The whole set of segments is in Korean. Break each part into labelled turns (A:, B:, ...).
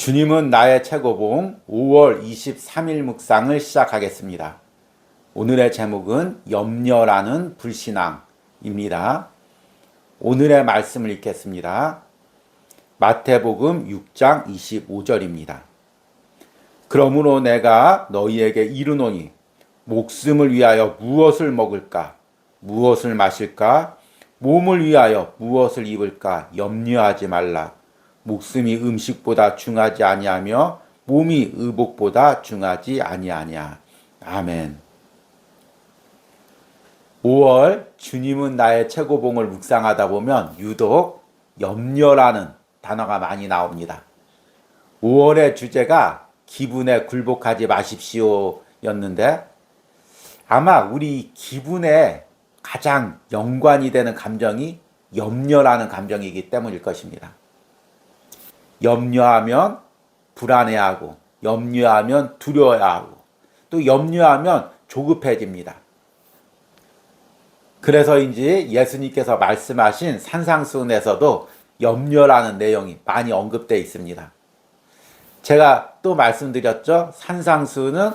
A: 주님은 나의 최고봉 5월 23일 묵상을 시작하겠습니다. 오늘의 제목은 염려라는 불신앙입니다. 오늘의 말씀을 읽겠습니다. 마태복음 6장 25절입니다. 그러므로 내가 너희에게 이르노니 목숨을 위하여 무엇을 먹을까, 무엇을 마실까, 몸을 위하여 무엇을 입을까 염려하지 말라. 목숨이 음식보다 중하지 아니하며 몸이 의복보다 중하지 아니하냐. 아멘. 5월 주님은 나의 최고봉을 묵상하다 보면 유독 염려라는 단어가 많이 나옵니다. 5월의 주제가 기분에 굴복하지 마십시오 였는데 아마 우리 기분에 가장 연관이 되는 감정이 염려라는 감정이기 때문일 것입니다. 염려하면 불안해하고, 염려하면 두려워하고, 또 염려하면 조급해집니다. 그래서인지 예수님께서 말씀하신 산상수훈에서도 염려라는 내용이 많이 언급되어 있습니다. 제가 또 말씀드렸죠. 산상수훈은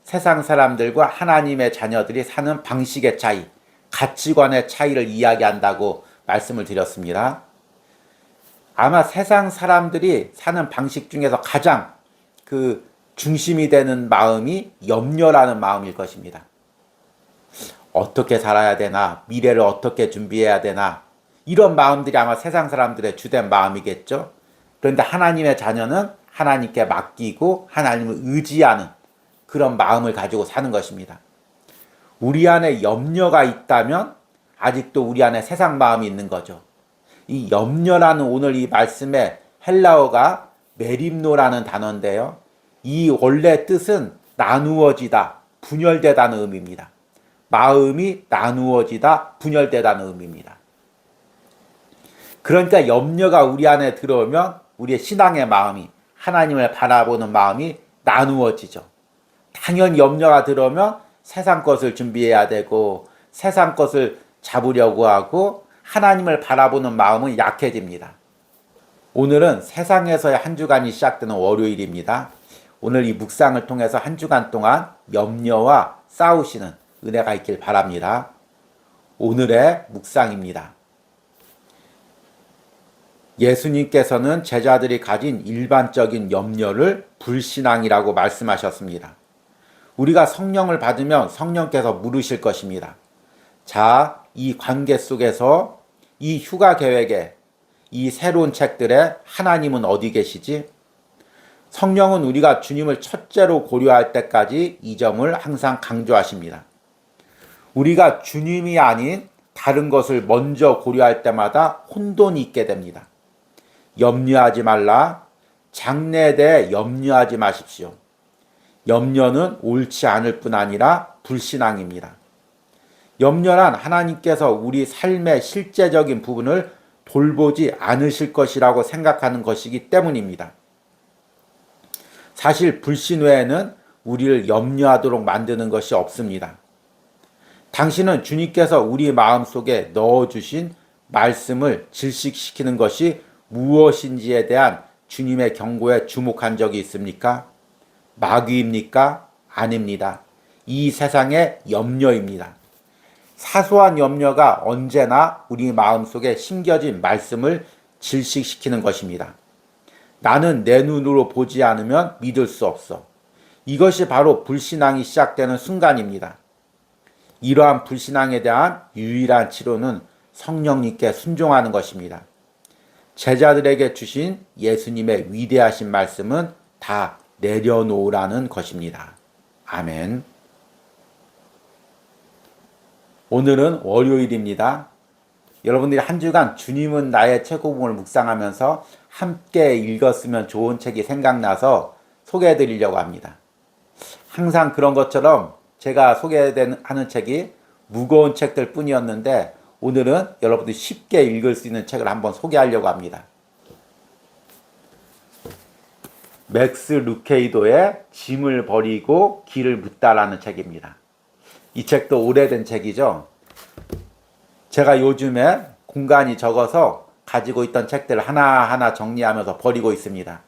A: 세상 사람들과 하나님의 자녀들이 사는 방식의 차이, 가치관의 차이를 이야기한다고 말씀을 드렸습니다. 아마 세상 사람들이 사는 방식 중에서 가장 그 중심이 되는 마음이 염려라는 마음일 것입니다. 어떻게 살아야 되나, 미래를 어떻게 준비해야 되나, 이런 마음들이 아마 세상 사람들의 주된 마음이겠죠. 그런데 하나님의 자녀는 하나님께 맡기고 하나님을 의지하는 그런 마음을 가지고 사는 것입니다. 우리 안에 염려가 있다면 아직도 우리 안에 세상 마음이 있는 거죠. 이 염려라는 오늘 이 말씀의 헬라어가 메림노라는 단어인데요. 이 원래 뜻은 나누어지다, 분열되다는 의미입니다. 마음이 나누어지다, 분열되다는 의미입니다. 그러니까 염려가 우리 안에 들어오면 우리의 신앙의 마음이, 하나님을 바라보는 마음이 나누어지죠. 당연히 염려가 들어오면 세상 것을 준비해야 되고 세상 것을 잡으려고 하고 하나님을 바라보는 마음은 약해집니다. 오늘은 세상에서의 한 주간이 시작되는 월요일입니다. 오늘 이 묵상을 통해서 한 주간 동안 염려와 싸우시는 은혜가 있길 바랍니다. 오늘의 묵상입니다. 예수님께서는 제자들이 가진 일반적인 염려를 불신앙이라고 말씀하셨습니다. 우리가 성령을 받으면 성령께서 물으실 것입니다. 자, 이 관계 속에서 이 휴가 계획에 이 새로운 책들에 하나님은 어디 계시지? 성령은 우리가 주님을 첫째로 고려할 때까지 이 점을 항상 강조하십니다. 우리가 주님이 아닌 다른 것을 먼저 고려할 때마다 혼돈이 있게 됩니다. 염려하지 말라. 장래에 대해 염려하지 마십시오. 염려는 옳지 않을 뿐 아니라 불신앙입니다. 염려란 하나님께서 우리 삶의 실제적인 부분을 돌보지 않으실 것이라고 생각하는 것이기 때문입니다. 사실 불신 외에는 우리를 염려하도록 만드는 것이 없습니다. 당신은 주님께서 우리 마음속에 넣어주신 말씀을 질식시키는 것이 무엇인지에 대한 주님의 경고에 주목한 적이 있습니까? 마귀입니까? 아닙니다. 이 세상의 염려입니다. 사소한 염려가 언제나 우리 마음속에 심겨진 말씀을 질식시키는 것입니다. 나는 내 눈으로 보지 않으면 믿을 수 없어. 이것이 바로 불신앙이 시작되는 순간입니다. 이러한 불신앙에 대한 유일한 치료는 성령님께 순종하는 것입니다. 제자들에게 주신 예수님의 위대하신 말씀은 다 내려놓으라는 것입니다. 아멘. 오늘은 월요일입니다. 여러분들이 한 주간 주님은 나의 최고봉을 묵상하면서 함께 읽었으면 좋은 책이 생각나서 소개해 드리려고 합니다. 항상 그런 것처럼 제가 소개하는 책이 무거운 책들 뿐이었는데 오늘은 여러분들이 쉽게 읽을 수 있는 책을 한번 소개하려고 합니다. 맥스 루케이도의 짐을 버리고 길을 묻다라는 책입니다. 이 책도 오래된 책이죠. 제가 요즘에 공간이 적어서 가지고 있던 책들을 하나하나 정리하면서 버리고 있습니다.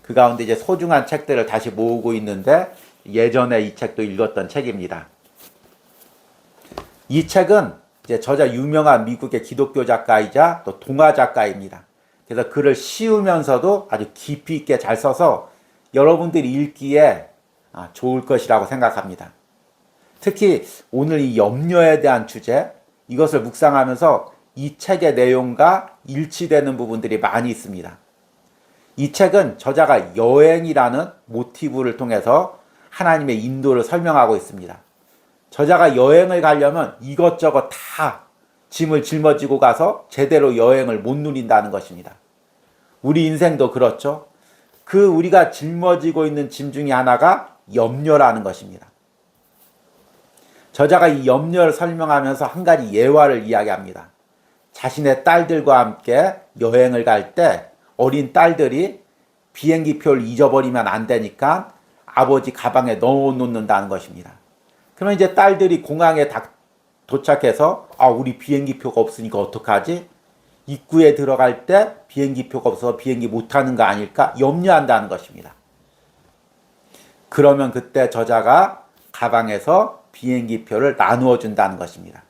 A: 그 가운데 이제 소중한 책들을 다시 모으고 있는데 예전에 이 책도 읽었던 책입니다. 이 책은 이제 저자 유명한 미국의 기독교 작가이자 또 동화 작가입니다. 그래서 글을 쉬우면서도 아주 깊이 있게 잘 써서 여러분들이 읽기에 좋을 것이라고 생각합니다. 특히 오늘 이 염려에 대한 주제, 이것을 묵상하면서 이 책의 내용과 일치되는 부분들이 많이 있습니다. 이 책은 저자가 여행이라는 모티브를 통해서 하나님의 인도를 설명하고 있습니다. 저자가 여행을 가려면 이것저것 다 짐을 짊어지고 가서 제대로 여행을 못 누린다는 것입니다. 우리 인생도 그렇죠. 그 우리가 짊어지고 있는 짐 중에 하나가 염려라는 것입니다. 저자가 이 염려를 설명하면서 한 가지 예화를 이야기합니다. 자신의 딸들과 함께 여행을 갈 때 어린 딸들이 비행기표를 잊어버리면 안 되니까 아버지 가방에 넣어놓는다는 것입니다. 그러면 이제 딸들이 공항에 도착해서 우리 비행기표가 없으니까 어떡하지? 입구에 들어갈 때 비행기표가 없어서 비행기 못 타는 거 아닐까? 염려한다는 것입니다. 그러면 그때 저자가 가방에서 비행기표를 나누어 준다는 것입니다.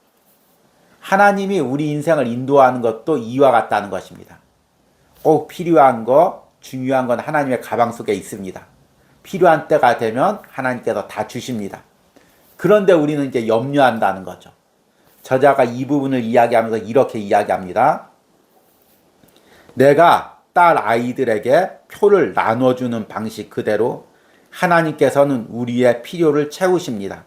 A: 하나님이 우리 인생을 인도하는 것도 이와 같다는 것입니다. 꼭 필요한 거, 중요한 건 하나님의 가방 속에 있습니다. 필요한 때가 되면 하나님께서 다 주십니다. 그런데 우리는 이제 염려한다는 거죠. 저자가 이 부분을 이야기하면서 이렇게 이야기합니다. 내가 딸 아이들에게 표를 나눠주는 방식 그대로 하나님께서는 우리의 필요를 채우십니다.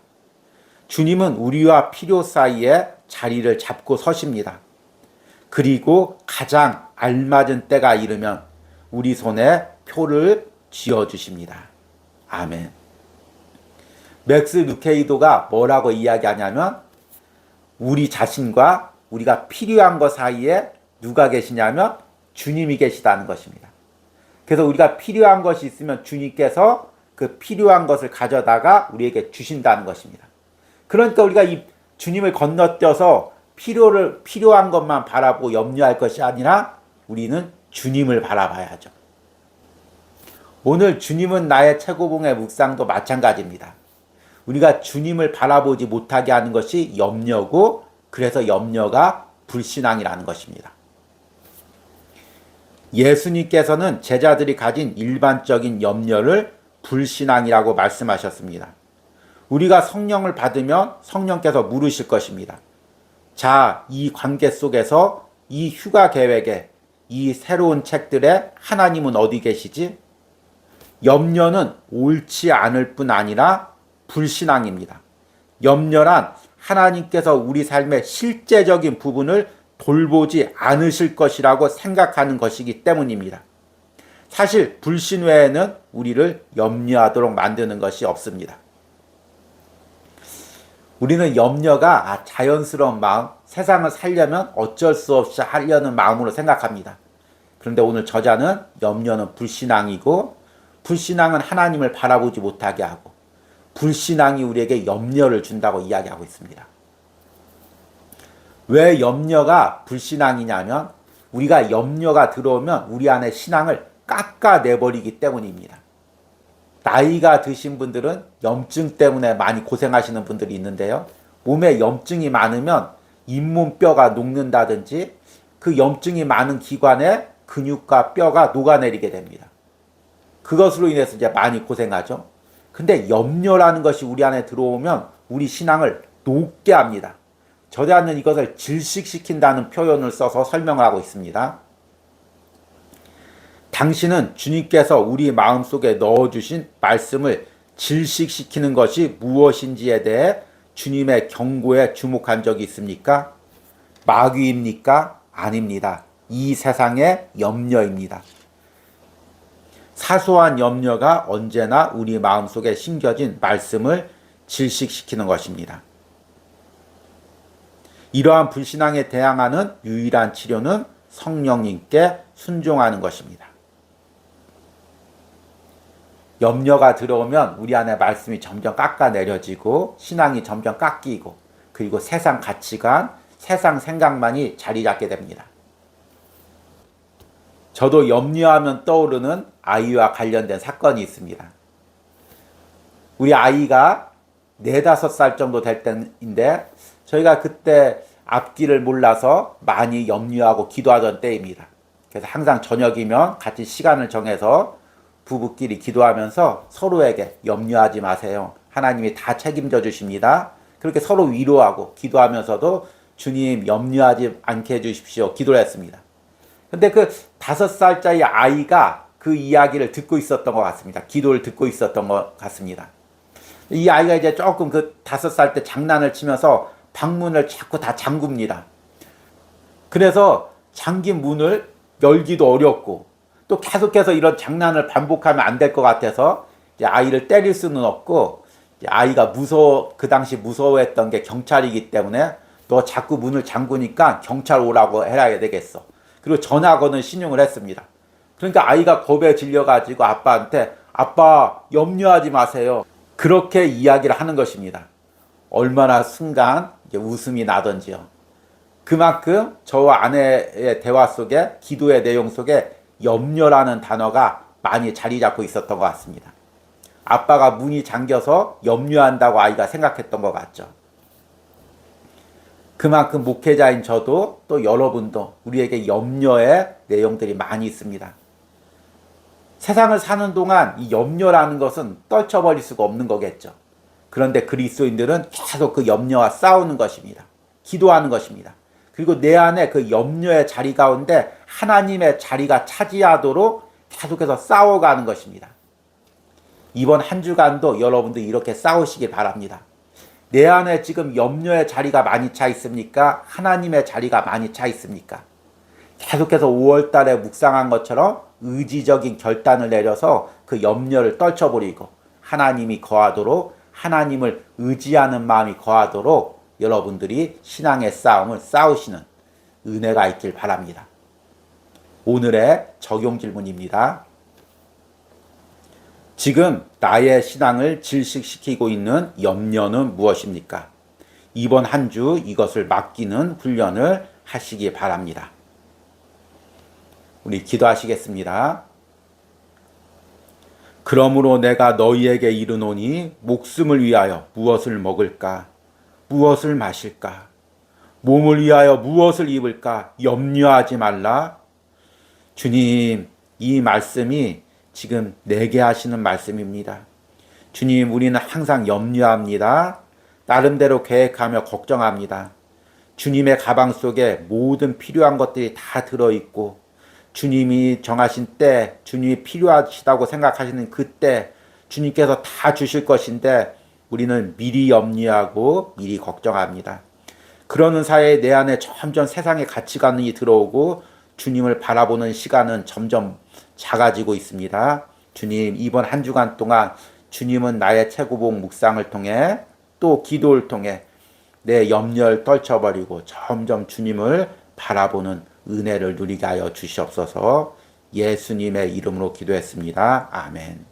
A: 주님은 우리와 필요 사이에 자리를 잡고 서십니다. 그리고 가장 알맞은 때가 이르면 우리 손에 표를 쥐어주십니다. 아멘. 맥스 루케이도가 뭐라고 이야기하냐면 우리 자신과 우리가 필요한 것 사이에 누가 계시냐면 주님이 계시다는 것입니다. 그래서 우리가 필요한 것이 있으면 주님께서 그 필요한 것을 가져다가 우리에게 주신다는 것입니다. 그러니까 우리가 이 주님을 건너뛰어서 필요한 것만 바라보고 염려할 것이 아니라 우리는 주님을 바라봐야죠. 오늘 주님은 나의 최고봉의 묵상도 마찬가지입니다. 우리가 주님을 바라보지 못하게 하는 것이 염려고, 그래서 염려가 불신앙이라는 것입니다. 예수님께서는 제자들이 가진 일반적인 염려를 불신앙이라고 말씀하셨습니다. 우리가 성령을 받으면 성령께서 물으실 것입니다. 자, 이 관계 속에서 이 휴가 계획에 이 새로운 책들에 하나님은 어디 계시지? 염려는 옳지 않을 뿐 아니라 불신앙입니다. 염려란 하나님께서 우리 삶의 실제적인 부분을 돌보지 않으실 것이라고 생각하는 것이기 때문입니다. 사실 불신 외에는 우리를 염려하도록 만드는 것이 없습니다. 우리는 염려가 자연스러운 마음, 세상을 살려면 어쩔 수 없이 하려는 마음으로 생각합니다. 그런데 오늘 저자는 염려는 불신앙이고, 불신앙은 하나님을 바라보지 못하게 하고, 불신앙이 우리에게 염려를 준다고 이야기하고 있습니다. 왜 염려가 불신앙이냐면 우리가 염려가 들어오면 우리 안에 신앙을 깎아내버리기 때문입니다. 나이가 드신 분들은 염증 때문에 많이 고생하시는 분들이 있는데요. 몸에 염증이 많으면 잇몸뼈가 녹는다든지 그 염증이 많은 기관에 근육과 뼈가 녹아내리게 됩니다. 그것으로 인해서 이제 많이 고생하죠. 근데 염려라는 것이 우리 안에 들어오면 우리 신앙을 녹게 합니다. 저자는 이것을 질식시킨다는 표현을 써서 설명하고 있습니다. 당신은 주님께서 우리 마음속에 넣어주신 말씀을 질식시키는 것이 무엇인지에 대해 주님의 경고에 주목한 적이 있습니까? 마귀입니까? 아닙니다. 이 세상의 염려입니다. 사소한 염려가 언제나 우리 마음속에 심겨진 말씀을 질식시키는 것입니다. 이러한 불신앙에 대항하는 유일한 치료는 성령님께 순종하는 것입니다. 염려가 들어오면 우리 안에 말씀이 점점 깎아내려지고 신앙이 점점 깎이고 그리고 세상 가치관, 세상 생각만이 자리 잡게 됩니다. 저도 염려하면 떠오르는 아이와 관련된 사건이 있습니다. 우리 아이가 4-5살 정도 될 때인데 저희가 그때 앞길을 몰라서 많이 염려하고 기도하던 때입니다. 그래서 항상 저녁이면 같이 시간을 정해서 부부끼리 기도하면서 서로에게 염려하지 마세요. 하나님이 다 책임져 주십니다. 그렇게 서로 위로하고 기도하면서도 주님 염려하지 않게 해주십시오. 기도를 했습니다. 근데 그 5살짜리 아이가 그 이야기를 듣고 있었던 것 같습니다. 기도를 듣고 있었던 것 같습니다. 이 아이가 이제 조금 그 5살 때 장난을 치면서 방문을 자꾸 다 잠굽니다. 그래서 잠긴 문을 열기도 어렵고 또 계속해서 이런 장난을 반복하면 안 될 것 같아서 이제 아이를 때릴 수는 없고 아이가 그 당시 무서워했던 게 경찰이기 때문에 너 자꾸 문을 잠그니까 경찰 오라고 해야 되겠어. 그리고 전화 거는 신용을 했습니다. 그러니까 아이가 겁에 질려가지고 아빠한테 아빠 염려하지 마세요. 그렇게 이야기를 하는 것입니다. 얼마나 순간 웃음이 나던지요. 그만큼 저와 아내의 대화 속에 기도의 내용 속에 염려라는 단어가 많이 자리 잡고 있었던 것 같습니다. 아빠가 문이 잠겨서 염려한다고 아이가 생각했던 것 같죠. 그만큼 목회자인 저도 또 여러분도 우리에게 염려의 내용들이 많이 있습니다. 세상을 사는 동안 이 염려라는 것은 떨쳐버릴 수가 없는 거겠죠. 그런데 그리스도인들은 계속 그 염려와 싸우는 것입니다. 기도하는 것입니다. 그리고 내 안에 그 염려의 자리 가운데 하나님의 자리가 차지하도록 계속해서 싸워가는 것입니다. 이번 한 주간도 여러분들 이렇게 싸우시기 바랍니다. 내 안에 지금 염려의 자리가 많이 차 있습니까? 하나님의 자리가 많이 차 있습니까? 계속해서 5월 달에 묵상한 것처럼 의지적인 결단을 내려서 그 염려를 떨쳐버리고 하나님이 거하도록 하나님을 의지하는 마음이 거하도록 여러분들이 신앙의 싸움을 싸우시는 은혜가 있길 바랍니다. 오늘의 적용 질문입니다. 지금 나의 신앙을 질식시키고 있는 염려는 무엇입니까? 이번 한 주 이것을 맡기는 훈련을 하시기 바랍니다. 우리 기도하시겠습니다. 그러므로 내가 너희에게 이르노니 목숨을 위하여 무엇을 먹을까? 무엇을 마실까? 몸을 위하여 무엇을 입을까? 염려하지 말라. 주님, 이 말씀이 지금 내게 하시는 말씀입니다. 주님, 우리는 항상 염려합니다. 나름대로 계획하며 걱정합니다. 주님의 가방 속에 모든 필요한 것들이 다 들어있고 주님이 정하신 때, 주님이 필요하시다고 생각하시는 그때 주님께서 다 주실 것인데 우리는 미리 염려하고 미리 걱정합니다. 그러는 사이에 내 안에 점점 세상의 가치관이 들어오고 주님을 바라보는 시간은 점점 작아지고 있습니다. 주님, 이번 한 주간 동안 주님은 나의 최고봉 묵상을 통해 또 기도를 통해 내 염려를 떨쳐버리고 점점 주님을 바라보는 은혜를 누리게 하여 주시옵소서. 예수님의 이름으로 기도했습니다. 아멘.